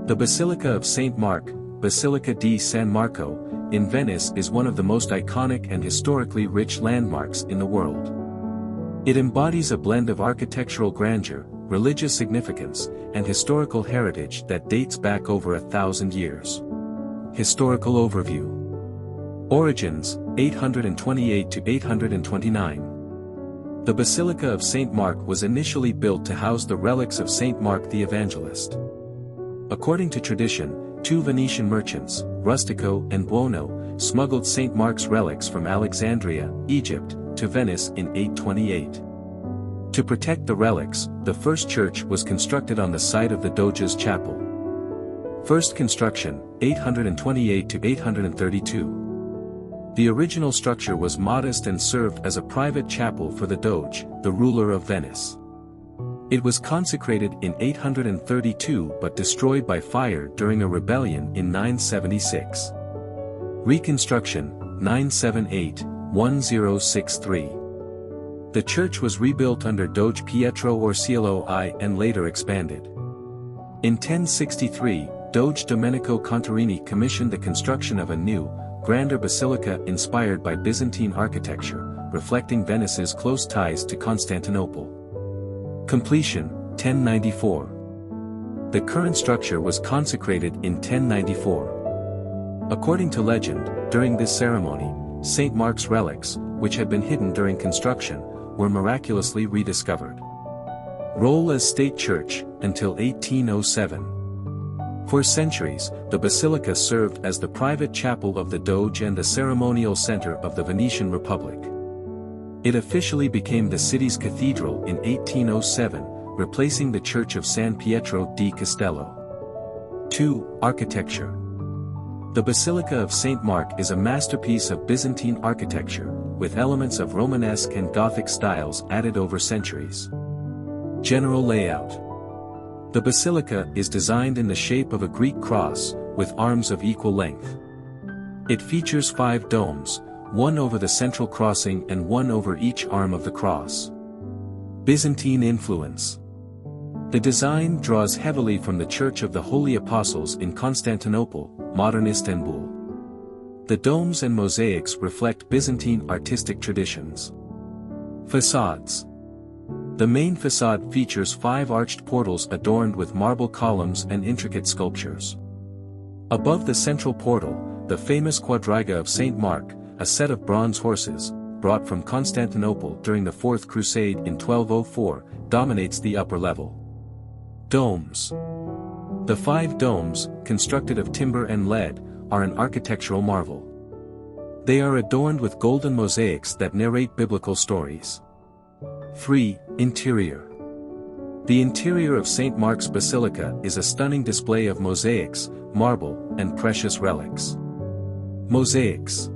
The Basilica of Saint Mark, Basilica di San Marco, in Venice is one of the most iconic and historically rich landmarks in the world. It embodies a blend of architectural grandeur, religious significance, and historical heritage that dates back over 1,000 years. Historical overview. Origins, 828 to 829. The Basilica of Saint Mark was initially built to house the relics of Saint Mark the Evangelist. According to tradition, two Venetian merchants, Rustico and Buono, smuggled Saint Mark's relics from Alexandria, Egypt, to Venice in 828. To protect the relics, the first church was constructed on the site of the Doge's chapel. First construction, 828 to 832. The original structure was modest and served as a private chapel for the Doge, the ruler of Venice. It was consecrated in 832 but destroyed by fire during a rebellion in 976. Reconstruction, 978-1063. The church was rebuilt under Doge Pietro Orseolo I and later expanded. In 1063, Doge Domenico Contarini commissioned the construction of a new, grander basilica inspired by Byzantine architecture, reflecting Venice's close ties to Constantinople. Completion, 1094. The current structure was consecrated in 1094. According to legend, during this ceremony, St. Mark's relics, which had been hidden during construction, were miraculously rediscovered. Role as state church, until 1807. For centuries, the basilica served as the private chapel of the Doge and the ceremonial center of the Venetian Republic. It officially became the city's cathedral in 1807, replacing the Church of San Pietro di Castello. 2. Architecture. The Basilica of Saint Mark is a masterpiece of Byzantine architecture, with elements of Romanesque and Gothic styles added over centuries. General layout. The basilica is designed in the shape of a Greek cross, with arms of equal length. It features 5 domes, one over the central crossing and one over each arm of the cross. Byzantine influence. The design draws heavily from the Church of the Holy Apostles in Constantinople, modern Istanbul. The domes and mosaics reflect Byzantine artistic traditions. Facades. The main facade features 5 arched portals adorned with marble columns and intricate sculptures. Above the central portal, the famous quadriga of Saint Mark, a set of bronze horses, brought from Constantinople during the Fourth Crusade in 1204, dominates the upper level. Domes. The 5 domes, constructed of timber and lead, are an architectural marvel. They are adorned with golden mosaics that narrate biblical stories. 3. Interior. The interior of St. Mark's Basilica is a stunning display of mosaics, marble, and precious relics. Mosaics.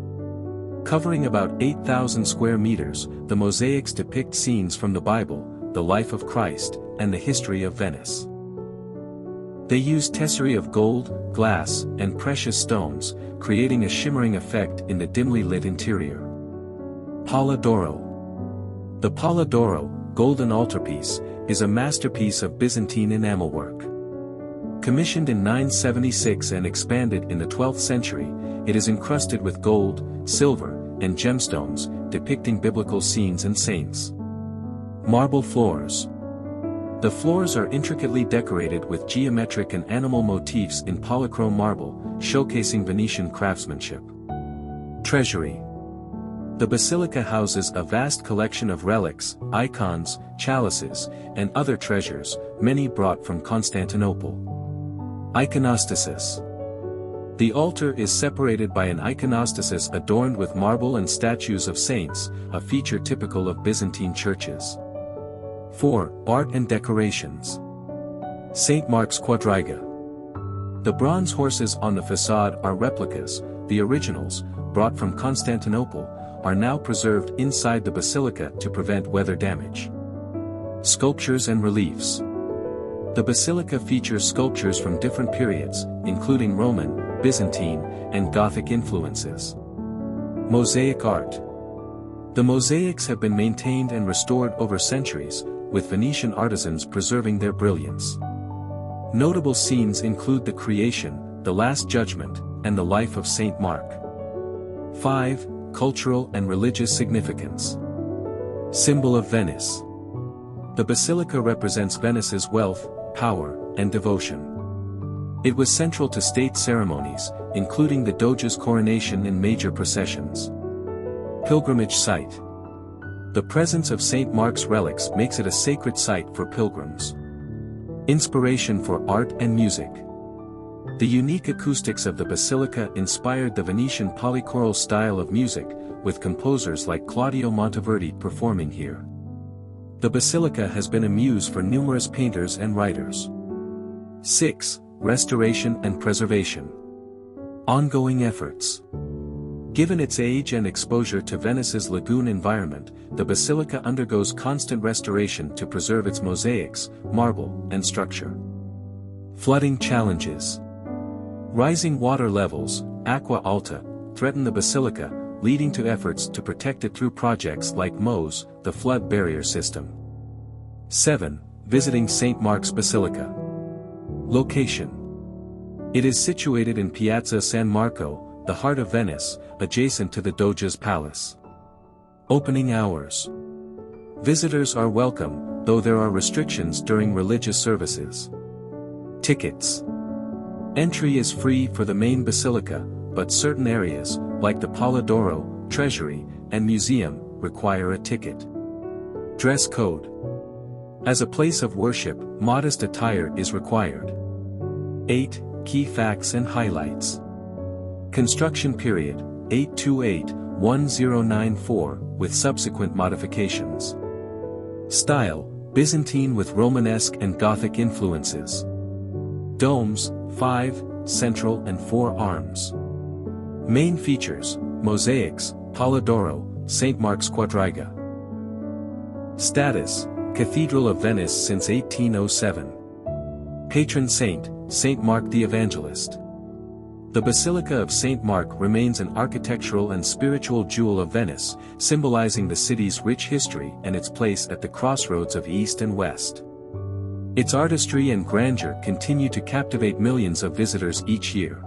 Covering about 8,000 square meters, the mosaics depict scenes from the Bible, the life of Christ, and the history of Venice. They use tesserae of gold, glass, and precious stones, creating a shimmering effect in the dimly lit interior. Palla d'Oro. The Palla d'Oro, golden altarpiece, is a masterpiece of Byzantine enamelwork. Commissioned in 976 and expanded in the 12th century, it is encrusted with gold, silver, and gemstones, depicting biblical scenes and saints. Marble floors. The floors are intricately decorated with geometric and animal motifs in polychrome marble, showcasing Venetian craftsmanship. Treasury. The basilica houses a vast collection of relics, icons, chalices, and other treasures, many brought from Constantinople. Iconostasis. The altar is separated by an iconostasis adorned with marble and statues of saints, a feature typical of Byzantine churches. 4. Art and decorations. St. Mark's Quadriga. The bronze horses on the facade are replicas. The originals, brought from Constantinople, are now preserved inside the basilica to prevent weather damage. Sculptures and reliefs. The basilica features sculptures from different periods, including Roman, Byzantine, and Gothic influences. Mosaic art. The mosaics have been maintained and restored over centuries, with Venetian artisans preserving their brilliance. Notable scenes include the Creation, the Last Judgment, and the life of Saint Mark. 5. Cultural and religious significance. Symbol of Venice. The basilica represents Venice's wealth, power, and devotion. It was central to state ceremonies, including the Doge's coronation and major processions. Pilgrimage site. The presence of Saint Mark's relics makes it a sacred site for pilgrims. Inspiration for art and music. The unique acoustics of the basilica inspired the Venetian polychoral style of music, with composers like Claudio Monteverdi performing here. The basilica has been a muse for numerous painters and writers. 6. Restoration and preservation. Ongoing efforts. Given its age and exposure to Venice's lagoon environment, the basilica undergoes constant restoration to preserve its mosaics, marble, and structure. Flooding challenges. Rising water levels, aqua alta, threaten the basilica, leading to efforts to protect it through projects like MOS, the flood barrier system. 7. Visiting St. Mark's Basilica. Location. It is situated in Piazza San Marco, the heart of Venice, adjacent to the Doge's palace. Opening hours. Visitors are welcome, though there are restrictions during religious services. Tickets. Entry is free for the main basilica, but certain areas, like the Pala d'Oro, Treasury, and Museum, require a ticket. Dress code. As a place of worship, modest attire is required. 8. Key facts and highlights. Construction period, 828-1094, with subsequent modifications. Style, Byzantine with Romanesque and Gothic influences. Domes, 5, central and 4 arms. Main features, mosaics, Pala d'Oro, St. Mark's Quadriga. Status, Cathedral of Venice since 1807. Patron saint, St. Mark the Evangelist. The Basilica of Saint Mark remains an architectural and spiritual jewel of Venice, symbolizing the city's rich history and its place at the crossroads of East and West. Its artistry and grandeur continue to captivate millions of visitors each year.